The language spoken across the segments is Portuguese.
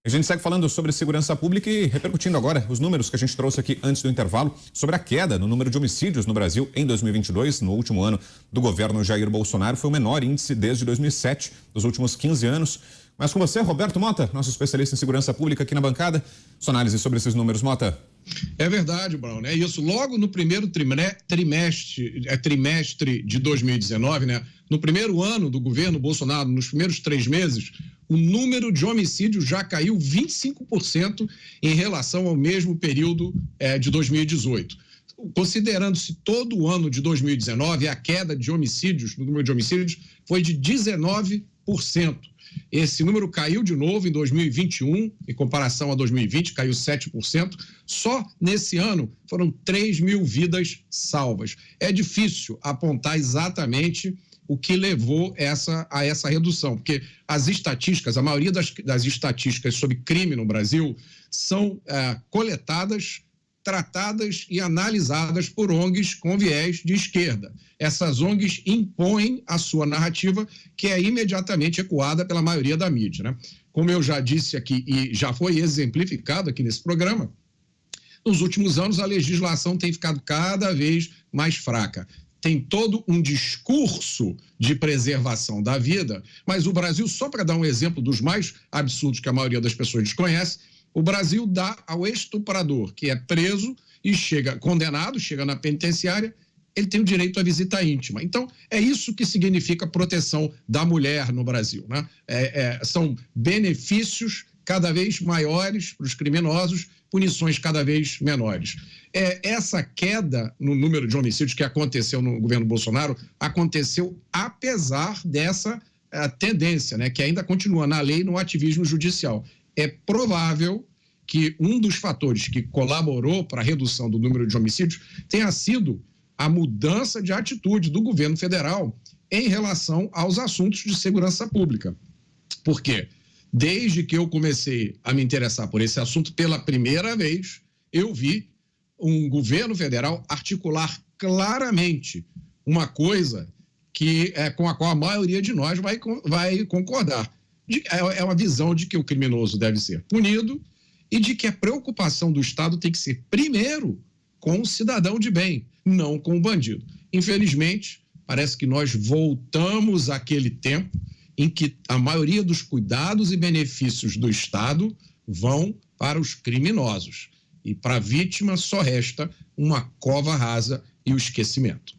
A gente segue falando sobre segurança pública e repercutindo agora os números que a gente trouxe aqui antes do intervalo sobre a queda no número de homicídios no Brasil em 2022. No último ano do governo Jair Bolsonaro, foi o menor índice desde 2007, dos últimos 15 anos. Mas com você, Roberto Mota, nosso especialista em segurança pública aqui na bancada. Sua análise sobre esses números, Mota. É verdade, Brown, é isso. Logo no primeiro trimestre de 2019, né? No primeiro ano do governo Bolsonaro, nos primeiros 3 meses, o número de homicídios já caiu 25% em relação ao mesmo período de 2018. Considerando-se todo o ano de 2019, a queda de homicídios, no número de homicídios, foi de 19%. Esse número caiu de novo em 2021, em comparação a 2020, caiu 7%. Só nesse ano foram 3 mil vidas salvas. É difícil apontar exatamente o que levou a essa redução, porque as estatísticas, a maioria das estatísticas sobre crime no Brasil são coletadas, tratadas e analisadas por ONGs com viés de esquerda. Essas ONGs impõem a sua narrativa, que é imediatamente ecoada pela maioria da mídia, né? Como eu já disse aqui e já foi exemplificado aqui nesse programa, nos últimos anos a legislação tem ficado cada vez mais fraca. Tem todo um discurso de preservação da vida, mas o Brasil, só para dar um exemplo dos mais absurdos que a maioria das pessoas desconhece, o Brasil dá ao estuprador, que é preso e condenado, chega na penitenciária, ele tem o direito à visita íntima. Então, é isso que significa proteção da mulher no Brasil, né? São benefícios cada vez maiores para os criminosos, punições cada vez menores. Essa queda no número de homicídios que aconteceu no governo Bolsonaro aconteceu apesar dessa tendência, né, que ainda continua na lei, no ativismo judicial. É provável que um dos fatores que colaborou para a redução do número de homicídios tenha sido a mudança de atitude do governo federal em relação aos assuntos de segurança pública. Por quê? Desde que eu comecei a me interessar por esse assunto, pela primeira vez, eu vi um governo federal articular claramente uma coisa com a qual a maioria de nós vai concordar. É uma visão de que o criminoso deve ser punido e de que a preocupação do Estado tem que ser, primeiro, com o cidadão de bem, não com o bandido. Infelizmente, parece que nós voltamos àquele tempo em que a maioria dos cuidados e benefícios do Estado vão para os criminosos. E para a vítima só resta uma cova rasa e o esquecimento.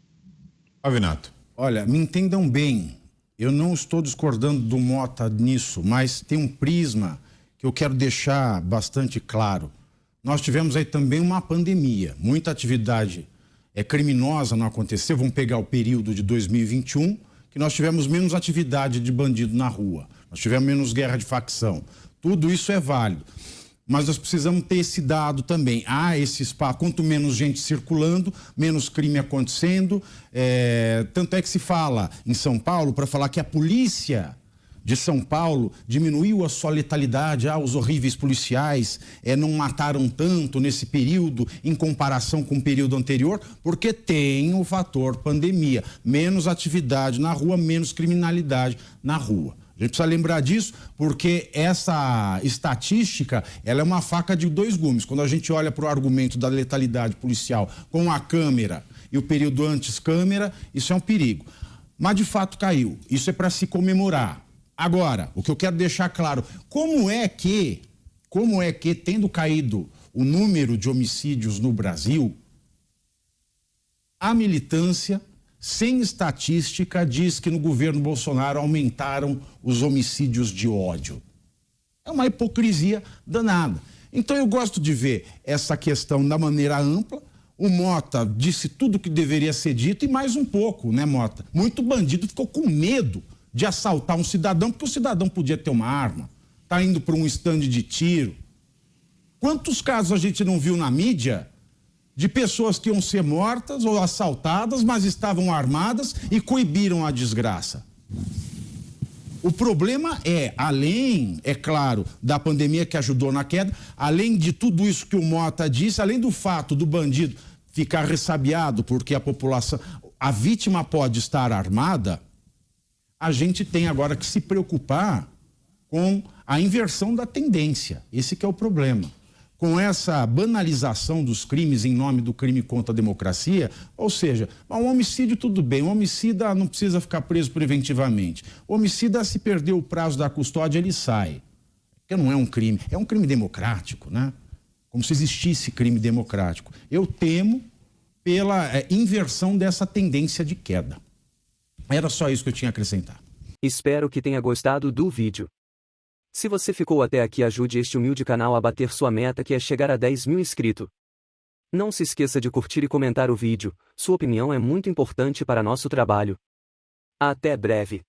Avinato. Olha, me entendam bem. Eu não estou discordando do Mota nisso, mas tem um prisma que eu quero deixar bastante claro. Nós tivemos aí também uma pandemia, muita atividade criminosa não aconteceu. Vamos pegar o período de 2021, que nós tivemos menos atividade de bandido na rua, nós tivemos menos guerra de facção. Tudo isso é válido, mas nós precisamos ter esse dado também. Esse espaço, quanto menos gente circulando, menos crime acontecendo. Tanto é que se fala em São Paulo, para falar que a polícia de São Paulo diminuiu a sua letalidade, os horríveis policiais não mataram tanto nesse período em comparação com o período anterior, porque tem o fator pandemia, menos atividade na rua, menos criminalidade na rua. A gente precisa lembrar disso, porque essa estatística, ela é uma faca de 2 gumes. Quando a gente olha para o argumento da letalidade policial com a câmera e o período antes câmera, isso é um perigo. Mas de fato caiu, isso é para se comemorar. Agora, o que eu quero deixar claro, como é que, tendo caído o número de homicídios no Brasil, a militância, sem estatística, diz que no governo Bolsonaro aumentaram os homicídios de ódio. É uma hipocrisia danada. Então eu gosto de ver essa questão da maneira ampla. O Mota disse tudo o que deveria ser dito e mais um pouco, né, Mota? Muito bandido ficou com medo de assaltar um cidadão, porque o cidadão podia ter uma arma, tá indo para um estande de tiro. Quantos casos a gente não viu na mídia de pessoas que iam ser mortas ou assaltadas, mas estavam armadas e coibiram a desgraça? O problema além, é claro, da pandemia que ajudou na queda, além de tudo isso que o Mota disse, além do fato do bandido ficar ressabiado porque a vítima pode estar armada, a gente tem agora que se preocupar com a inversão da tendência. Esse que é o problema. Com essa banalização dos crimes em nome do crime contra a democracia, ou seja, um homicídio tudo bem, um homicida não precisa ficar preso preventivamente. O homicida, se perder o prazo da custódia, ele sai. Porque não é um crime democrático, né? Como se existisse crime democrático. Eu temo pela inversão dessa tendência de queda. Era só isso que eu tinha a acrescentar. Espero que tenha gostado do vídeo. Se você ficou até aqui, ajude este humilde canal a bater sua meta, que é chegar a 10 mil inscritos. Não se esqueça de curtir e comentar o vídeo, sua opinião é muito importante para nosso trabalho. Até breve.